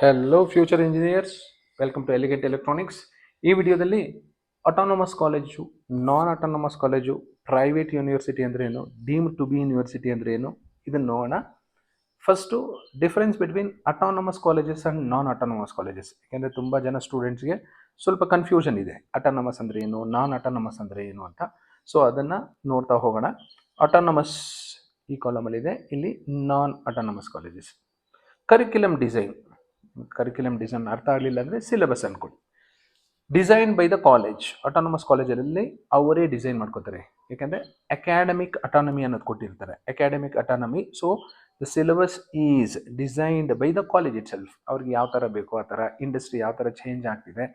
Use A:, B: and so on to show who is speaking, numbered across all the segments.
A: Hello future engineers, welcome to elegant electronics. ಈ ವಿಡಿಯೋದಲ್ಲಿ autonomous college, non autonomous college, private university ಅಂದರೆ ಏನು, deemed to B university ಅಂದರೆ ಏನು, ಇದನ್ನು ನೋಡೋಣ. First difference between autonomous colleges and non autonomous colleges. ಯಾಕೆಂದರೆ ತುಂಬ ಜನ ಸ್ಟೂಡೆಂಟ್ಸ್ಗೆ ಸ್ವಲ್ಪ ಕನ್ಫ್ಯೂಷನ್ ಇದೆ, ಅಟಾನಮಸ್ ಅಂದರೆ ಏನು, ನಾನ್ ಅಟಾನಮಸ್ ಅಂದರೆ ಏನು ಅಂತ. ಸೊ ಅದನ್ನು ನೋಡ್ತಾ ಹೋಗೋಣ. ಅಟಾನಮಸ್ ಈ ಕಾಲಮಲ್ಲಿದೆ, ಇಲ್ಲಿ ನಾನ್ ಅಟಾನಮಸ್ ಕಾಲೇಜಸ್. ಕರಿಕ್ಯುಲಮ್ ಡಿಸೈನ್ ಅರ್ಥ ಆಗಲಿಲ್ಲ ಅಂದರೆ ಸಿಲೆಬಸ್ ಅನ್ಕೊಳ್ಳಿ. Design by the college. Autonomous ಕಾಲೇಜಲ್ಲಿ ಅವರೇ ಡಿಸೈನ್ ಮಾಡ್ಕೋತಾರೆ, ಯಾಕೆಂದರೆ ಅಕಾಡೆಮಿಕ್ ಅಟಾನಮಿ ಅನ್ನೋದು ಕೊಟ್ಟಿರ್ತಾರೆ. Academic autonomy, so the syllabus is designed by the college it self. ಅವ್ರಿಗೆ ಯಾವ ಥರ ಬೇಕೋ ಆ ಥರ. ಇಂಡಸ್ಟ್ರಿ ಯಾವ ಥರ ಚೇಂಜ್ ಆಗ್ತಿದೆ,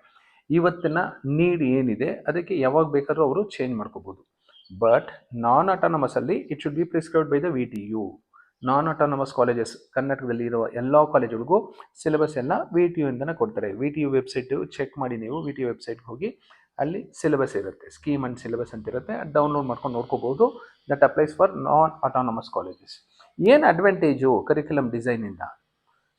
A: ಇವತ್ತಿನ ನೀಡ್ ಏನಿದೆ, ಅದಕ್ಕೆ ಯಾವಾಗ ಬೇಕಾದ್ರೂ ಅವರು ಚೇಂಜ್ ಮಾಡ್ಕೋಬೋದು. ಬಟ್ ನಾನ್ ಅಟಾನಮಸಲ್ಲಿ it should be prescribed by the VTU. Non autonomous colleges ಕರ್ನಾಟಕದಲ್ಲಿ ಇರುವ ಎಲ್ಲ ಕಾಲೇಜುಗಳಿಗೂ ಸಿಲೆಬಸ್ ಎಲ್ಲ VTU ಇಂದನೇ ಕೊಡ್ತಾರೆ. VTU ವೆಬ್ಸೈಟು ಚೆಕ್ ಮಾಡಿ, ನೀವು VTU ವೆಬ್ಸೈಟ್ಗೆ ಹೋಗಿ ಅಲ್ಲಿ ಸಿಲೆಬಸ್ ಇರುತ್ತೆ, ಸ್ಕೀಮ್ ಅಂಡ್ ಸಿಲೆಬಸ್ ಅಂತ ಇರುತ್ತೆ. ಡೌನ್ಲೋಡ್ ಮಾಡ್ಕೊಂಡು ನೋಡ್ಕೋಬಹುದು. That applies for non autonomous colleges. ಏನು ಅಡ್ವಾಂಟೇಜು ಕರಿಕ್ಯುಲಮ್ ಡಿಸೈನಿಂದ?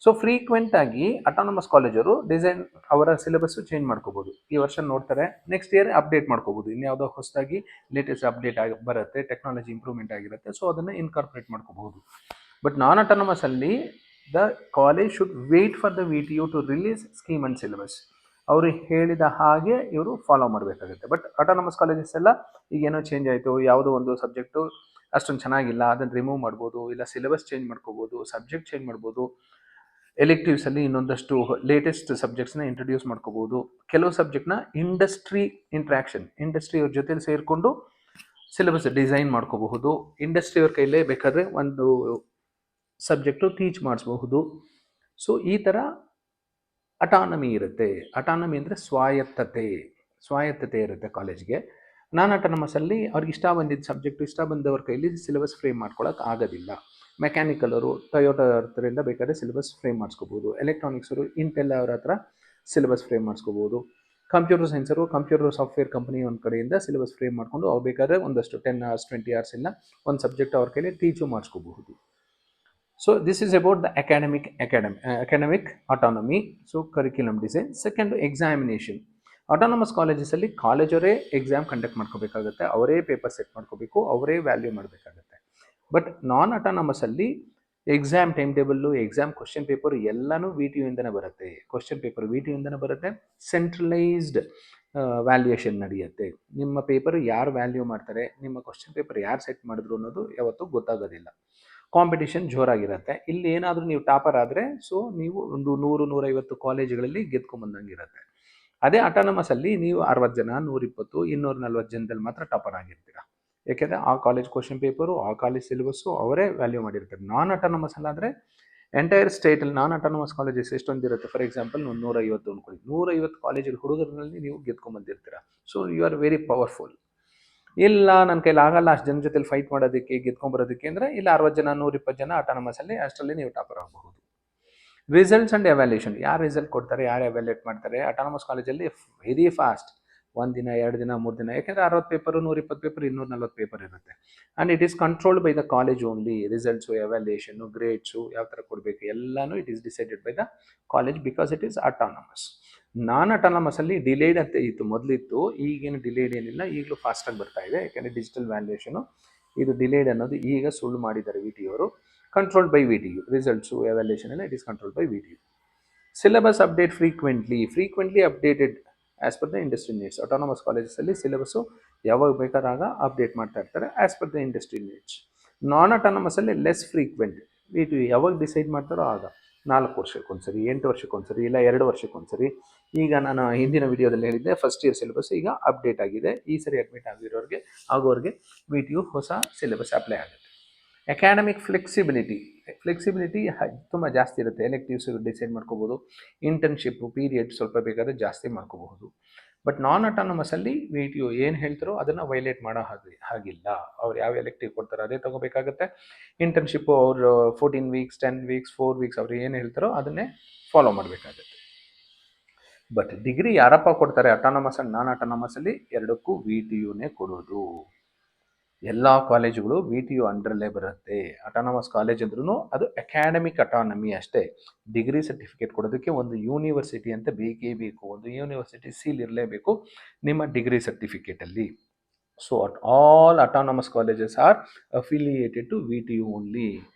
A: ಸೊ ಫ್ರೀಕ್ವೆಂಟ್ ಆಗಿ ಅಟಾನಮಸ್ ಕಾಲೇಜರು ಡಿಸೈನ್ ಅವರ ಸಿಲೆಬಸ್ಸು ಚೇಂಜ್ ಮಾಡ್ಕೋಬೋದು. ಈ ವರ್ಷ ನೋಡ್ತಾರೆ, ನೆಕ್ಸ್ಟ್ ಇಯರ್ ಅಪ್ಡೇಟ್ ಮಾಡ್ಕೋಬೋದು. ಇನ್ಯಾವುದೋ ಹೊಸದಾಗಿ ಲೇಟೆಸ್ಟ್ ಅಪ್ಡೇಟ್ ಬರುತ್ತೆ, ಟೆಕ್ನಾಲಜಿ ಇಂಪ್ರೂವ್ಮೆಂಟ್ ಆಗಿರುತ್ತೆ, ಸೊ ಅದನ್ನು ಇನ್ಕಾರ್ಪೊರೇಟ್ ಮಾಡ್ಕೋಬಹುದು. ಬಟ್ ನಾನ್ ಅಟಾನಮಸ್ ಅಲ್ಲಿ the college should wait for the VTU to release scheme and syllabus. ಅವರು ಹೇಳಿದ ಹಾಗೆ ಇವರು ಫಾಲೋ ಮಾಡಬೇಕಾಗುತ್ತೆ. ಬಟ್ ಅಟಾನಮಸ್ ಕಾಲೇಜಸ್ ಎಲ್ಲ ಈಗೇನೋ ಚೇಂಜ್ ಆಯಿತು, ಯಾವುದೋ ಒಂದು ಸಬ್ಜೆಕ್ಟು ಅಷ್ಟೊಂದು ಚೆನ್ನಾಗಿಲ್ಲ, ಅದನ್ನು ರಿಮೂವ್ ಮಾಡ್ಬೋದು, ಇಲ್ಲ ಸಿಲೆಬಸ್ ಚೇಂಜ್ ಮಾಡ್ಕೋಬೋದು, ಸಬ್ಜೆಕ್ಟ್ ಚೇಂಜ್ ಮಾಡ್ಬೋದು. ಎಲೆಕ್ಟಿವ್ಸಲ್ಲಿ ಇನ್ನೊಂದಷ್ಟು ಲೇಟೆಸ್ಟ್ ಸಬ್ಜೆಕ್ಟ್ಸ್ನ ಇಂಟ್ರೊಡ್ಯೂಸ್ ಮಾಡ್ಕೋಬೋದು. ಕೆಲವು ಸಬ್ಜೆಕ್ಟ್ನ ಇಂಡಸ್ಟ್ರಿ ಇಂಡಸ್ಟ್ರಿಯವ್ರ ಜೊತೆಲಿ ಸೇರಿಕೊಂಡು ಸಿಲೆಬಸ್ ಡಿಸೈನ್ ಮಾಡ್ಕೋಬಹುದು. ಇಂಡಸ್ಟ್ರಿಯವ್ರ ಕೈಲೇ ಬೇಕಾದರೆ ಒಂದು ಸಬ್ಜೆಕ್ಟು ಟೀಚ್ ಮಾಡಿಸ್ಬಹುದು. ಸೊ ಈ ಥರ ಅಟಾನಮಿ ಇರುತ್ತೆ. ಅಟಾನಮಿ ಅಂದರೆ ಸ್ವಾಯತ್ತತೆ ಇರುತ್ತೆ ಕಾಲೇಜ್ಗೆ. ನಾನ್ ಅಟಾನಮಸಲ್ಲಿ ಅವ್ರಿಗೆ ಇಷ್ಟ ಬಂದಿದ್ದ ಸಬ್ಜೆಕ್ಟು ಇಷ್ಟ ಬಂದವ್ರ ಕೈಲಿ ಸಿಲೆಬಸ್ ಫ್ರೇಮ್ ಮಾಡ್ಕೊಳಕ್ಕೆ ಆಗೋದಿಲ್ಲ. ಮೆಕ್ಯಾನಿಕಲ್ ಅವರು ಟೊಯೋಟಾ ಹತ್ರದಿಂದ ಬೇಕಾದ್ರೆ ಸಿಲೆಬಸ್ ಫ್ರೇಮ್ ಮಾಡಿಸ್ಕೋಬೋದು. ಎಲೆಕ್ಟ್ರಾನಿಕ್ಸರು ಇಂಟೆಲ್ ಅವ್ರ ಹತ್ರ ಸಿಲೆಬಸ್ ಫ್ರೇಮ್ ಮಾಡಿಸ್ಕೋಬೋದು. ಕಂಪ್ಯೂಟರ್ ಸೈನ್ಸರು ಕಂಪ್ಯೂಟರ್ ಸಾಫ್ಟ್ವೇರ್ ಕಂಪನಿ ಒಂದು ಕಡೆಯಿಂದ ಸಿಲೆಬಸ್ ಫ್ರೇಮ್ ಮಾಡಿಕೊಂಡು ಅವ್ರು ಬೇಕಾದ್ರೆ ಒಂದಷ್ಟು 10 hours 20 hours ಇಲ್ಲ ಒಂದು ಸಬ್ಜೆಕ್ಟ್ ಅವ್ರ ಕೈಲಿ ಟೀಚು ಮಾಡಿಸ್ಕೋಬಹುದು. So this is about the academic autonomy. So curriculum design. Second, examination. Autonomous ಕಾಲೇಜಸಲ್ಲಿ ಕಾಲೇಜವರೇ ಎಕ್ಸಾಮ್ ಕಂಡಕ್ಟ್ ಮಾಡ್ಕೋಬೇಕಾಗುತ್ತೆ, ಅವರೇ ಪೇಪರ್ ಸೆಟ್ ಮಾಡ್ಕೋಬೇಕು, ಅವರೇ ವ್ಯಾಲ್ಯೂ ಮಾಡಬೇಕಾಗುತ್ತೆ. ಬಟ್ ನಾನ್ ಅಟಾನಮಸಲ್ಲಿ exam timetable, exam question paper ಎಲ್ಲನೂ VTU ಇಂದನೇ ಬರುತ್ತೆ. ಕ್ವಶನ್ ಪೇಪರ್ VTU ಇಂದನೇ ಬರುತ್ತೆ. ಸೆಂಟ್ರಲೈಸ್ಡ್ ವ್ಯಾಲ್ಯೂಯೇಷನ್ ನಡೆಯುತ್ತೆ. ನಿಮ್ಮ ಪೇಪರ್ ಯಾರು ವ್ಯಾಲ್ಯೂ ಮಾಡ್ತಾರೆ, ನಿಮ್ಮ ಕ್ವಶನ್ ಪೇಪರ್ ಯಾರು ಸೆಟ್ ಮಾಡಿದ್ರು ಅನ್ನೋದು ಯಾವತ್ತೂ ಗೊತ್ತಾಗೋದಿಲ್ಲ. ಕಾಂಪಿಟೇಷನ್ ಜೋರಾಗಿರುತ್ತೆ. ಇಲ್ಲಿ ಏನಾದರೂ ನೀವು ಟಾಪರ್ ಆದರೆ, ಸೊ ನೀವು ಒಂದು 100-150 ಕಾಲೇಜುಗಳಲ್ಲಿ ಗೆದ್ಕೊಂಬಂದಂಗಿರುತ್ತೆ. ಅದೇ ಅಟಾನಮಸಲ್ಲಿ ನೀವು 60 ಜನ, 120, 240 ಜನದಲ್ಲಿ ಮಾತ್ರ ಟಾಪರ್ ಆಗಿರ್ತೀರ. ಯಾಕೆಂದರೆ ಆ ಕಾಲೇಜ್ ಕ್ವಶನ್ ಪೇಪರು, ಆ ಕಾಲೇಜ್ ಸಿಲೆಬಸ್ಸು ಅವರೇ ವ್ಯಾಲ್ಯೂ ಮಾಡಿರ್ತಾರೆ. ನಾನ್ ಅಟಾನಮಸ್ ಅಲ್ಲಾದರೆ ಎಂಟೈರ್ ಸ್ಟೇಟಲ್ಲಿ ನಾನ್ ಅಟಾನಮಸ್ ಕಾಲೇಜಸ್ ಎಷ್ಟೊಂದಿರುತ್ತೆ, ಫಾರ್ ಎಕ್ಸಾಂಪಲ್ 150 ಅಂದ್ಕೊಳ್ಳಿ, 150 ಕಾಲೇಜಲ್ಲಿ ಹುಡುಗರಲ್ಲಿ ನೀವು ಗೆದ್ಕೊಂಬಂದಿರ್ತೀರ. So you are very powerful. ಇಲ್ಲ ನನ್ನ ಕೈಲಿ ಆಗಲ್ಲ ಅಷ್ಟು ಜನ ಜೊತೆಲಿ ಫೈಟ್ ಮಾಡೋದಕ್ಕೆ, ಗೆದ್ಕೊಂಬರೋದಕ್ಕೆ ಅಂದರೆ ಇಲ್ಲ 60 ಜನ 120 ಜನ ಅಟಾನಮಸಲ್ಲಿ, ಅಷ್ಟರಲ್ಲಿ ನೀವು ಟಾಪರ್ ಆಗಬಹುದು. Results and evaluation. ಯಾರು ರಿಸಲ್ಟ್ ಕೊಡ್ತಾರೆ, ಯಾರು ಎವ್ಯಾಲ್ಯೂಟ್ ಮಾಡ್ತಾರೆ? ಅಟಾನಮಸ್ ಕಾಲೇಜಲ್ಲಿ ವೆರಿ ಫಾಸ್ಟ್, 1 ದಿನ 2 ದಿನ 3 ದಿನ. ಯಾಕೆಂದರೆ 60 ಪೇಪರು, 120 ಪೇಪರ್, 240 ಪೇಪರ್ ಇರುತ್ತೆ. And it is controlled by the college only. Results, evaluation, grades ಯಾವ ಥರ ಕೊಡಬೇಕು ಎಲ್ಲನೂ it is decided by the college, because it is autonomous. Non ಅಟಾನಮಸಲ್ಲಿ ಡಿಲೇಡ್ ಅಂತ ಇತ್ತು, ಮೊದಲಿತ್ತು. ಈಗೇನು ಡಿಲೇಡ್ ಏನಿಲ್ಲ, ಈಗಲೂ ಫಾಸ್ಟಾಗಿ ಬರ್ತಾ ಇದೆ. ಯಾಕೆಂದರೆ ಡಿಜಿಟಲ್ ವ್ಯಾಲ್ಯೂಯೇಷನು, ಇದು ಡಿಲೇಡ್ ಅನ್ನೋದು ಈಗ ಸುಳ್ಳು ಮಾಡಿದ್ದಾರೆ VTU ಅವರು. Controlled by VTU. Results, evaluation ಎಲ್ಲ it is controlled by VTU. Syllabus update frequently updated as per the industry needs. Autonomous ಕಾಲೇಜಸಲ್ಲಿ ಸಿಲೆಬಸ್ಸು ಯಾವಾಗ ಬೇಕಾದಾಗ ಅಪ್ಡೇಟ್ ಮಾಡ್ತಾ ಇರ್ತಾರೆ as per the industry needs. Non ಅಟಾನಮಸಲ್ಲಿ ಲೆಸ್ ಫ್ರೀಕ್ವೆಂಟ್. VTU ಯಾವಾಗ decide ಮಾಡ್ತಾರೋ ಆಗ, 4 ವರ್ಷಕ್ಕೊಂದ್ಸರಿ, 8 ವರ್ಷಕ್ಕೊಂದ್ಸರಿ, ಇಲ್ಲ 2 ವರ್ಷಕ್ಕೊಂದ್ಸರಿ. ಈಗ ನಾನು ಹಿಂದಿನ ವಿಡಿಯೋದಲ್ಲಿ ಹೇಳಿದ್ದೆ, ಫಸ್ಟ್ ಇಯರ್ ಸಿಲೆಬಸ್ ಈಗ ಅಪ್ಡೇಟ್ ಆಗಿದೆ. ಈ ಸರಿ ಅಡ್ಮಿಟ್ ಆಗೋರಿಗೆ VTU ಹೊಸ ಸಿಲೆಬಸ್ ಅಪ್ಲೈ ಆಗುತ್ತೆ. ಅಕಾಡೆಮಿಕ್ ಫ್ಲೆಕ್ಸಿಬಿಲಿಟಿ ತುಂಬ ಜಾಸ್ತಿ ಇರುತ್ತೆ. ಎಲೆಕ್ಟಿವ್ಸ್ ಡಿಸೈಡ್ ಮಾಡ್ಕೋಬೋದು. ಇಂಟರ್ನ್ಶಿಪ್ಪು ಪೀರಿಯಡ್ ಸ್ವಲ್ಪ ಬೇಕಾದರೆ ಜಾಸ್ತಿ ಮಾಡ್ಕೋಬಹುದು. ಬಟ್ ನಾನ್ ಅಟಾನಮಸಲ್ಲಿ VTU ಏನು ಹೇಳ್ತಾರೋ ಅದನ್ನು ವೈಲೇಟ್ ಮಾಡೋ ಹಾಗಿಲ್ಲ. ಅವ್ರು ಯಾವ ಎಲೆಕ್ಟಿವ್ ಕೊಡ್ತಾರೋ ಅದೇ ತೊಗೋಬೇಕಾಗುತ್ತೆ. ಇಂಟರ್ನ್ಶಿಪ್ಪು ಅವರು 14 weeks 10 weeks 4 weeks ಅವ್ರು ಏನು ಹೇಳ್ತಾರೋ ಅದನ್ನೇ ಫಾಲೋ ಮಾಡಬೇಕಾಗುತ್ತೆ. ಬಟ್ ಡಿಗ್ರಿ ಯಾರಪ್ಪ ಕೊಡ್ತಾರೆ? ಅಟಾನಮಸ್ ಆ್ಯಂಡ್ ನಾನ್ ಅಟಾನಮಸಲ್ಲಿ ಎರಡಕ್ಕೂ VTUನೇ ಕೊಡೋದು. ಎಲ್ಲ ಕಾಲೇಜುಗಳು ವಿ ಟಿ ಯು ಅಂಡರಲ್ಲೇ ಬರುತ್ತೆ. ಅಟಾನಮಸ್ ಕಾಲೇಜ್ ಅಂದ್ರೂ ಅದು ಅಕಾಡೆಮಿಕ್ ಅಟಾನಮಿ ಅಷ್ಟೇ. ಡಿಗ್ರಿ ಸರ್ಟಿಫಿಕೇಟ್ ಕೊಡೋದಕ್ಕೆ ಒಂದು ಯೂನಿವರ್ಸಿಟಿ ಅಂತ ಬೇಕೇ ಬೇಕು, ಒಂದು ಯೂನಿವರ್ಸಿಟಿ ಸೀಲ್ ಇರಲೇಬೇಕು ನಿಮ್ಮ ಡಿಗ್ರಿ ಸರ್ಟಿಫಿಕೇಟಲ್ಲಿ. So all autonomous colleges are affiliated to V T U only.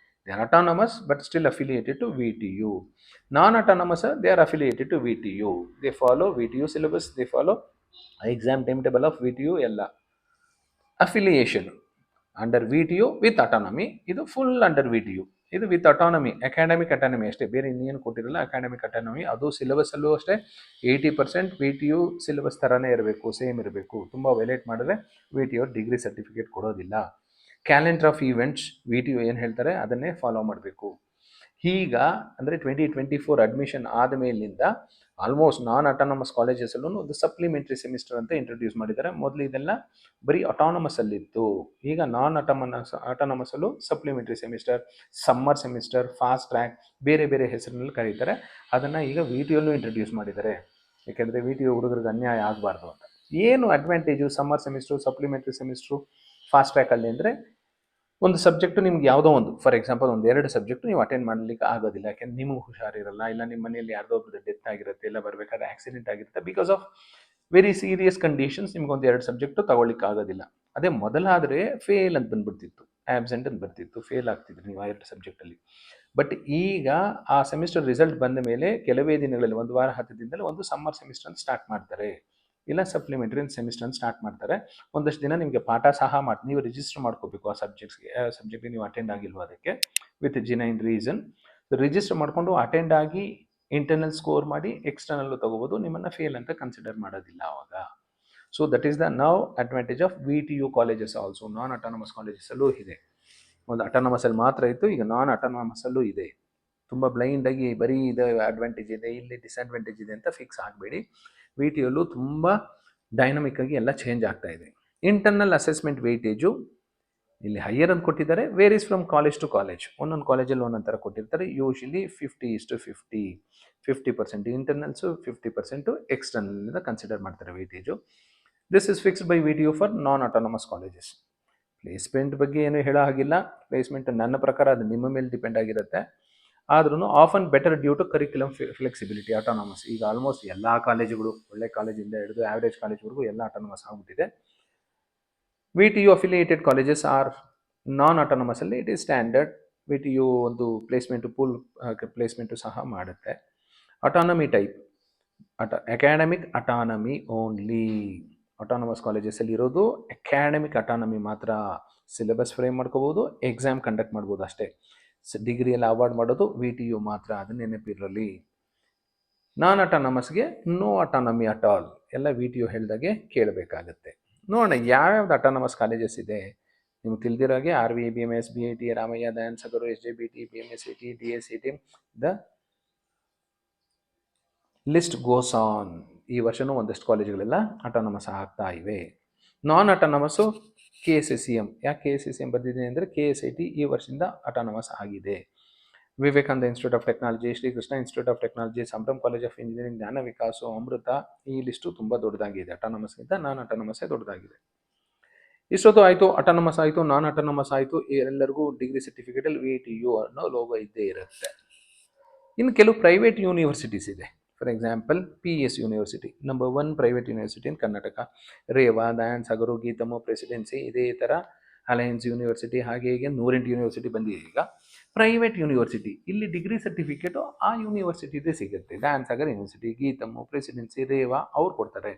A: They are autonomous but still affiliated to VTU. Non-autonomous, they are affiliated to VTU. They follow VTU syllabus, they follow exam timetable of VTU ಎಲ್ಲ. Affiliation under V T U with autonomy, ಇದು full under V T U. ಇದು with autonomy, academic autonomy ಅಷ್ಟೇ, ಬೇರೆ ಇನ್ನೇನು ಕೊಟ್ಟಿರಲ್ಲ. Academic autonomy ಅದು ಸಿಲೆಬಸ್ಸಲ್ಲೂ ಅಷ್ಟೇ 80% V T you syllabus ಥರನೇ ಇರಬೇಕು, ಸೇಮ್ ಇರಬೇಕು. ತುಂಬ ವೈಲೇಟ್ ಮಾಡಿದ್ರೆ V T U degree certificate ಕೊಡೋದಿಲ್ಲ. Calendar of events V T U ಏನು ಹೇಳ್ತಾರೆ ಅದನ್ನೇ ಫಾಲೋ ಮಾಡಬೇಕು. ಈಗ ಅಂದರೆ 2024 ಅಡ್ಮಿಷನ್ ಆದ ಮೇಲಿಂದ ಆಲ್ಮೋಸ್ಟ್ ನಾನ್ ಅಟಾನಮಸ್ ಕಾಲೇಜಸಲ್ಲೂ ಒಂದು ಸಪ್ಲಿಮೆಂಟ್ರಿ ಸೆಮಿಸ್ಟರ್ ಅಂತ ಇಂಟ್ರೊಡ್ಯೂಸ್ ಮಾಡಿದ್ದಾರೆ. ಮೊದಲು ಇದೆಲ್ಲ ಬರೀ ಅಟಾನಮಸ್ ಅಲ್ಲಿತ್ತು. ಈಗ ನಾನ್ ಅಟಾನಮಸಲ್ಲೂ supplementary semester, summer semester, fast track, ಬೇರೆ ಬೇರೆ ಹೆಸರಿನಲ್ಲಿ ಕರೀತಾರೆ. ಅದನ್ನು ಈಗ ವಿ ಟಿ ಯಲ್ಲೂ ಇಂಟ್ರೊಡ್ಯೂಸ್ ಮಾಡಿದ್ದಾರೆ. ಯಾಕೆಂದರೆ ವಿ ಟಿ ಯು ಹುಡುಗರಿಗೆ ಅನ್ಯಾಯ ಆಗಬಾರ್ದು ಅಂತ. ಏನು advantage summer semester, supplementary semester, fast ಟ್ರ್ಯಾಕಲ್ಲಿ ಅಂದರೆ ಒಂದು ಸಬ್ಜೆಕ್ಟು ನಿಮ್ಗೆ ಯಾವುದೋ ಒಂದು, ಫಾರ್ ಎಕ್ಸಾಂಪಲ್ ಒಂದು 2 ಸಬ್ಜೆಕ್ಟು ನೀವು ಅಟೆಂಡ್ ಮಾಡಲಿಕ್ಕೆ ಆಗೋದಿಲ್ಲ. ಯಾಕೆಂದ್ರೆ ನಿಮಗೆ ಹುಷಾರಿರಲ್ಲ, ಇಲ್ಲ ನಿಮ್ಮ ಮನೆಯಲ್ಲಿ ಯಾರ್ದೋ ಒಬ್ಬರದ್ದು ಡೆತ್ ಆಗಿರುತ್ತೆ, ಇಲ್ಲ ಬರಬೇಕಾದ್ರೆ ಆಕ್ಸಿಡೆಂಟ್ ಆಗಿರುತ್ತೆ. Because of very serious conditions ನಿಮ್ಗೊಂದು 2 ಸಬ್ಜೆಕ್ಟು ತಗೊಳ್ಳಿಕ್ಕೆ ಆಗೋದಿಲ್ಲ. ಅದೇ ಮೊದಲಾದರೆ ಫೇಲ್ ಅಂತ ಬಂದ್ಬಿಡ್ತಿತ್ತು, ಆಬ್ಸೆಂಟ್ ಅಂತ ಬರ್ತಿತ್ತು, ಫೇಲ್ ಆಗ್ತಿದ್ರು ನೀವು ಆ 2 ಸಬ್ಜೆಕ್ಟಲ್ಲಿ. ಬಟ್ ಈಗ ಆ ಸೆಮಿಸ್ಟರ್ ರಿಸಲ್ಟ್ ಬಂದ ಮೇಲೆ ಕೆಲವೇ ದಿನಗಳಲ್ಲಿ, 1 ವಾರ 10 ದಿನದಲ್ಲಿ ಒಂದು ಸಮ್ಮರ್ ಸೆಮಿಸ್ಟರ್ ಅಂತ ಸ್ಟಾರ್ಟ್ ಮಾಡ್ತಾರೆ, ಇಲ್ಲ ಸಪ್ಲಿಮೆಂಟ್ರಿ ಸೆಮಿಸ್ಟರ್ ಅಂತ ಸ್ಟಾರ್ಟ್ ಮಾಡ್ತಾರೆ. ಒಂದಷ್ಟು ದಿನ ನಿಮಗೆ ಪಾಠ ಸಹ ಮಾಡಿ, ನೀವು ರಿಜಿಸ್ಟರ್ ಮಾಡ್ಕೋಬೇಕು ಆ ಸಬ್ಜೆಕ್ಟ್ಗೆ ನೀವು ಅಟೆಂಡ್ ಆಗಿಲ್ವ ಅದಕ್ಕೆ, ವಿತ್ ಜಿನೈನ್ ರೀಸನ್ ರಿಜಿಸ್ಟರ್ ಮಾಡಿಕೊಂಡು ಅಟೆಂಡ್ ಆಗಿ ಇಂಟರ್ನಲ್ ಸ್ಕೋರ್ ಮಾಡಿ ಎಕ್ಸ್ಟರ್ನಲ್ಲು ತಗೋಬೋದು. ನಿಮ್ಮನ್ನು ಫೇಲ್ ಅಂತ ಕನ್ಸಿಡರ್ ಮಾಡೋದಿಲ್ಲ ಆವಾಗ. So that is the now advantage of V T U colleges also. Non autonomous ಕಾಲೇಜಸಲ್ಲೂ ಇದೆ. ಒಂದು ಅಟಾನಮಸಲ್ಲಿ ಮಾತ್ರ ಇತ್ತು, ಈಗ ನಾನ್ ಅಟಾನಮಸಲ್ಲೂ ಇದೆ. ತುಂಬ ಬ್ಲೈಂಡಾಗಿ ಬರೀ ಇದು ಅಡ್ವಾಂಟೇಜ್ ಇದೆ, ಇಲ್ಲಿ ಡಿಸ್ಅಡ್ವಾಂಟೇಜ್ ಇದೆ ಅಂತ ಫಿಕ್ಸ್ ಆಗಬೇಡಿ. ವಿ ಟಿ ಯಲ್ಲೂ ತುಂಬ ಡೈನಮಿಕ್ ಆಗಿ ಎಲ್ಲ ಚೇಂಜ್ ಆಗ್ತಾ ಇದೆ. ಇಂಟರ್ನಲ್ ಅಸೆಸ್ಮೆಂಟ್ ವೆಯ್ಟೇಜು ಇಲ್ಲಿ ಹೈಯರ್ ಅಂತ ಕೊಟ್ಟಿದ್ದಾರೆ, varies from college to college. ಒಂದೊಂದು ಕಾಲೇಜಲ್ಲಿ ಒಂದೊಂದು ಥರ ಕೊಟ್ಟಿರ್ತಾರೆ. ಯೂಶಲಿ 50:50, 50% ಇಂಟರ್ನಲ್ಸು, 50% ಎಕ್ಸ್ಟರ್ನಲ್ನಿಂದ ಕನ್ಸಿಡರ್ ಮಾಡ್ತಾರೆ weightage. This is fixed by V T U for non autonomous colleges. Placement ಬಗ್ಗೆ ಏನು ಹೇಳೋ ಹಾಗಿಲ್ಲ. ಪ್ಲೇಸ್ಮೆಂಟ್ ನನ್ನ ಪ್ರಕಾರ ಅದು ನಿಮ್ಮ ಮೇಲೆ ಡಿಪೆಂಡ್ ಆಗಿರುತ್ತೆ. ಆದ್ರೂ often better due to curriculum flexibility. Autonomous ಈಗ ಆಲ್ಮೋಸ್ಟ್ ಎಲ್ಲ ಕಾಲೇಜುಗಳು, ಒಳ್ಳೆ ಕಾಲೇಜಿಂದ ಹಿಡಿದು ಆವ್ರೇಜ್ ಕಾಲೇಜ್ವರೆಗೂ ಎಲ್ಲ ಅಟಾನಮಸ್ ಆಗಿಬಿಟ್ಟಿದೆ. V T U affiliated colleges are non ಅಟಾನಮಸಲ್ಲಿ it is standard. V T U ಒಂದು ಪ್ಲೇಸ್ಮೆಂಟು ಪೂಲ್ ಪ್ಲೇಸ್ಮೆಂಟು ಸಹ ಮಾಡುತ್ತೆ. Autonomy type academic autonomy only. Autonomous ಕಾಲೇಜಸಲ್ಲಿ ಇರೋದು ಅಕಾಡೆಮಿಕ್ ಅಟಾನಮಿ ಮಾತ್ರ. ಸಿಲೆಬಸ್ ಫ್ರೇಮ್ ಮಾಡ್ಕೋಬೋದು, ಎಕ್ಸಾಮ್ ಕಂಡಕ್ಟ್ ಮಾಡ್ಬೋದು ಅಷ್ಟೇ. ಡಿಗ್ರಿಯಲ್ಲಿ ಅವಾರ್ಡ್ ಮಾಡೋದು ವಿ ಟಿ ಯು ಮಾತ್ರ, ಅದು ನೆನಪಿರಲಿ. ನಾನ್ ಅಟಾನಮಸ್ಗೆ ನೋ ಅಟಾನಮಿ ಅಟ್ ಆಲ್. ಎಲ್ಲ ವಿ ಟಿ ಯು ಹೇಳ್ದಾಗೆ ಕೇಳಬೇಕಾಗತ್ತೆ. ನೋಡೋಣ ಯಾವ್ಯಾವ್ದು ಅಟಾನಮಸ್ ಕಾಲೇಜಸ್ ಇದೆ ನಿಮ್ಗೆ ತಿಳಿದಿರೋಗೆ. R V, B M S, B I T, Ramaiah, Dayananda Sagar, S J B T, B M S C T, D S C T, the list goes on. ಈ ವರ್ಷನೂ ಒಂದಷ್ಟು ಕಾಲೇಜುಗಳೆಲ್ಲ ಅಟಾನಮಸ್ ಆಗ್ತಾ ಇವೆ. Non autonomous K S S C M. ಯಾಕೆ K S S C M ಬಂದಿದೆ ಅಂದರೆ K S I T ಈ ವರ್ಷದಿಂದ ಅಟಾನಮಸ್ ಆಗಿದೆ. Vivekananda institute of technology, Srikrishna institute of technology, Sambhram college of engineering, Jnana Vikasa, ಅಮೃತ, ಈ ಲಿಸ್ಟು ತುಂಬ ದೊಡ್ಡದಾಗಿದೆ. ಅಟಾನಮಸ್ಗಿಂತ ನಾನ್ ಅಟಾನಮಸ್ಸೇ ದೊಡ್ಡದಾಗಿದೆ. ಇಷ್ಟೊತ್ತು ಆಯಿತು, ಅಟಾನಮಸ್ ಆಯಿತು, ನಾನ್ ಅಟಾನಮಸ್ ಆಯಿತು. ಎಲ್ಲರಿಗೂ ಡಿಗ್ರಿ ಸರ್ಟಿಫಿಕೇಟಲ್ಲಿ ವಿ ಟಿ ಯು ಅನ್ನೋ ಲೋಗೋ ಇದ್ದೇ ಇರುತ್ತೆ. ಇನ್ನು ಕೆಲವು ಪ್ರೈವೇಟ್ ಯೂನಿವರ್ಸಿಟೀಸ್ ಇದೆ. For example P S university, number 1 private university in Karnataka. Reva, Dayananda Sagar, Gitam, Presidency, ಇದೇ ಥರ ಅಲಯನ್ಸ್ ಯೂನಿವರ್ಸಿಟಿ, ಹಾಗೆ ಹೀಗೆ 108 ಯೂನಿವರ್ಸಿಟಿ ಬಂದಿದೆ. ಈಗ ಪ್ರೈವೇಟ್ ಯೂನಿವರ್ಸಿಟಿ, ಇಲ್ಲಿ ಡಿಗ್ರಿ ಸರ್ಟಿಫಿಕೇಟು ಆ ಯೂನಿವರ್ಸಿಟಿದೇ ಸಿಗುತ್ತೆ. ದಯಾನಂದ ಸಾಗರ್ ಯೂನಿವರ್ಸಿಟಿ, ಗೀತಮ್, ಪ್ರೆಸಿಡೆನ್ಸಿ, ರೇವಾ ಅವ್ರು ಕೊಡ್ತಾರೆ.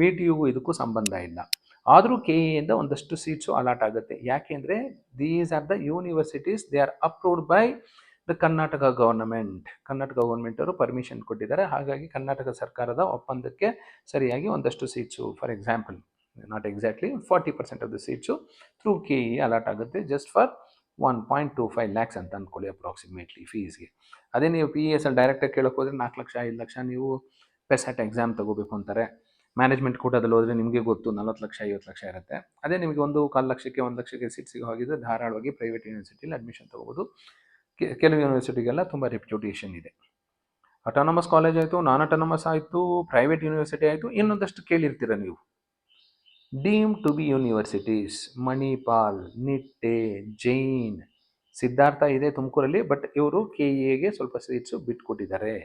A: ವಿ ಟಿ ಯುಗೂ ಇದಕ್ಕೂ ಸಂಬಂಧ ಇಲ್ಲ. ಆದರೂ ಕೆ ಎಯಿಂದ ಒಂದಷ್ಟು ಸೀಟ್ಸು ಅಲಾಟ್ ಆಗುತ್ತೆ. ಯಾಕೆಂದರೆ these are the universities, they are approved by the Karnataka government. Karnataka government ಅವರು ಪರ್ಮಿಷನ್ ಕೊಟ್ಟಿದ್ದಾರೆ. ಹಾಗಾಗಿ ಕರ್ನಾಟಕ ಸರ್ಕಾರದ ಒಪ್ಪಂದಕ್ಕೆ ಸರಿಯಾಗಿ ಒಂದಷ್ಟು seats, for example not exactly 40% of the seats through K E allot ಆಗುತ್ತೆ, ಜಸ್ಟ್ ಫಾರ್ 1.25 lakhs ಅಂತ ಅಂದ್ಕೊಳ್ಳಿ ಅಪ್ರಾಕ್ಸಿಮೇಟ್ಲಿ ಫೀಸ್ಗೆ. ಅದೇ ನೀವು ಪಿ ಎಸ್ ಅಲ್ಲಿ ಡೈರೆಕ್ಟಾಗಿ ಕೇಳೋಕೆ ಹೋದರೆ 4 ಲಕ್ಷ 5 ಲಕ್ಷ ನೀವು ಪೆಸೆಟ್ ಎಕ್ಸಾಮ್ ತಗೋಬೇಕು ಅಂತಾರೆ. ಮ್ಯಾನೇಜ್ಮೆಂಟ್ ಕೋಟಾದಲ್ಲಿ ಹೋದರೆ ನಿಮಗೆ ಗೊತ್ತು 40 ಲಕ್ಷ 50 ಲಕ್ಷ ಇರುತ್ತೆ. ಅದೇ ನಿಮಗೆ 1.25 ಲಕ್ಷಕ್ಕೆ 1 ಲಕ್ಷಕ್ಕೆ ಸೀಟ್ ಸಿಗೋ ಹಾಗಿದ್ರೆ ಧಾರಾಳವಾಗಿ ಪ್ರೈವೇಟ್ ಯೂನಿವರ್ಸಿಟಿಲಿ ಅಡ್ಮಿಷನ್ ತೊಗೋಬೋದು. ಕೆಲವು ಯೂನಿವರ್ಸಿಟಿಗೆಲ್ಲ ತುಂಬ ರೆಪ್ಯುಟೇಷನ್ ಇದೆ. ಅಟಾನಮಸ್ ಕಾಲೇಜ್ ಆಯಿತು, ನಾನ್ ಅಟಾನಮಸ್ ಆಯಿತು, ಪ್ರೈವೇಟ್ ಯೂನಿವರ್ಸಿಟಿ ಆಯಿತು, ಇನ್ನೊಂದಷ್ಟು ಕೇಳಿರ್ತೀರ ನೀವು. Deemed to be universities Manipal, Nitte, Jain, Siddhartha ಇದೆ ತುಮಕೂರಲ್ಲಿ, ಬಟ್ ಇವರು ಕೆ ಇ ಎಗೆ ಸ್ವಲ್ಪ ಸೀಟ್ಸು ಬಿಟ್ಕೊಟ್ಟಿದ್ದಾರೆ.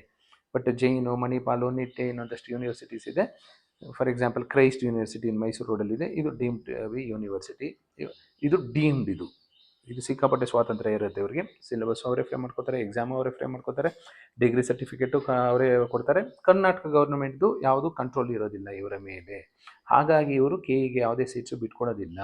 A: ಬಟ್ ಜೈನು, ಮಣಿಪಾಲು, ನಿಟ್ಟೆ ಇನ್ನೊಂದಷ್ಟು ಯೂನಿವರ್ಸಿಟೀಸ್ ಇದೆ. For example Christ University in Mysore ರೋಡಲ್ಲಿದೆ, ಇದು ಡೀಮ್ಡ್ ಬಿ ಯೂನಿವರ್ಸಿಟಿ. ಇದು ಡೀಮ್ಡ್, ಇದು ಸಿಕ್ಕಾಪಟ್ಟೆ ಸ್ವಾತಂತ್ರ್ಯ ಇರುತ್ತೆ ಇವರಿಗೆ. ಸಿಲೆಬಸ್ ಅವರೇ ಫ್ರೇಮ್ ಮಾಡ್ಕೋತಾರೆ, ಎಕ್ಸಾಮ್ ಅವರೇ ಫ್ರೇಮ್ ಮಾಡ್ಕೋತಾರೆ, ಡಿಗ್ರಿ ಸರ್ಟಿಫಿಕೇಟು ಅವರೇ ಕೊಡ್ತಾರೆ. ಕರ್ನಾಟಕ ಗೌರ್ಮೆಂಟ್ದು ಯಾವುದು ಕಂಟ್ರೋಲ್ ಇರೋದಿಲ್ಲ ಇವರ ಮೇಲೆ. ಹಾಗಾಗಿ ಇವರು ಕೆ ಇಗೆ ಯಾವುದೇ ಸೀಟ್ಸು ಬಿಟ್ಕೊಡೋದಿಲ್ಲ.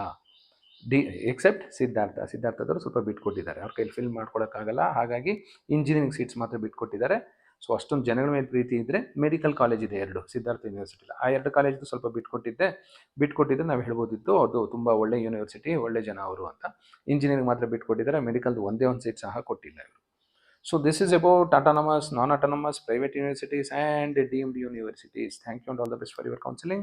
A: ಎಕ್ಸೆಪ್ಟ್ ಸಿದ್ಧಾರ್ಥದವರು ಸ್ವಲ್ಪ ಬಿಟ್ಕೊಟ್ಟಿದ್ದಾರೆ, ಅವ್ರ ಕೈಲಿ ಫಿಲ್ ಮಾಡ್ಕೊಳಕ್ಕಾಗಲ್ಲ, ಹಾಗಾಗಿ ಇಂಜಿನಿಯರಿಂಗ್ ಸೀಟ್ಸ್ ಮಾತ್ರ ಬಿಟ್ಕೊಟ್ಟಿದ್ದಾರೆ. ಸೊ ಅಷ್ಟೊಂದು ಜನಗಳ ಮೇಲೆ ಪ್ರೀತಿ ಇದ್ದರೆ ಮೆಡಿಕಲ್ ಕಾಲೇಜ್ ಇದೆ 2 ಸಿದ್ಧಾರ್ಥ ಯೂನಿವರ್ಸಿಟಿಲಿ, ಆ 2 ಕಾಲೇಜ್ದು ಸ್ವಲ್ಪ ಬಿಟ್ಕೊಟ್ಟಿದ್ರೆ ನಾವು ಹೇಳ್ಬೋದಿತ್ತು ಅದು ತುಂಬ ಒಳ್ಳೆ ಯೂನಿವರ್ಸಿಟಿ, ಒಳ್ಳೆ ಜನ ಅವರು ಅಂತ. ಇಂಜಿನಿಯರಿಂಗ್ ಮಾತ್ರ ಬಿಟ್ಕೊಟ್ಟಿದ್ದಾರೆ, ಮೆಡಿಕಲ್ದು ಒಂದೇ ಒಂದು ಸೀಟ್ ಸಹ ಕೊಟ್ಟಿಲ್ಲ ಇವರು. So this is about autonomous, non-autonomous, private universities and deemed universities. Thank you and all the best for your counseling.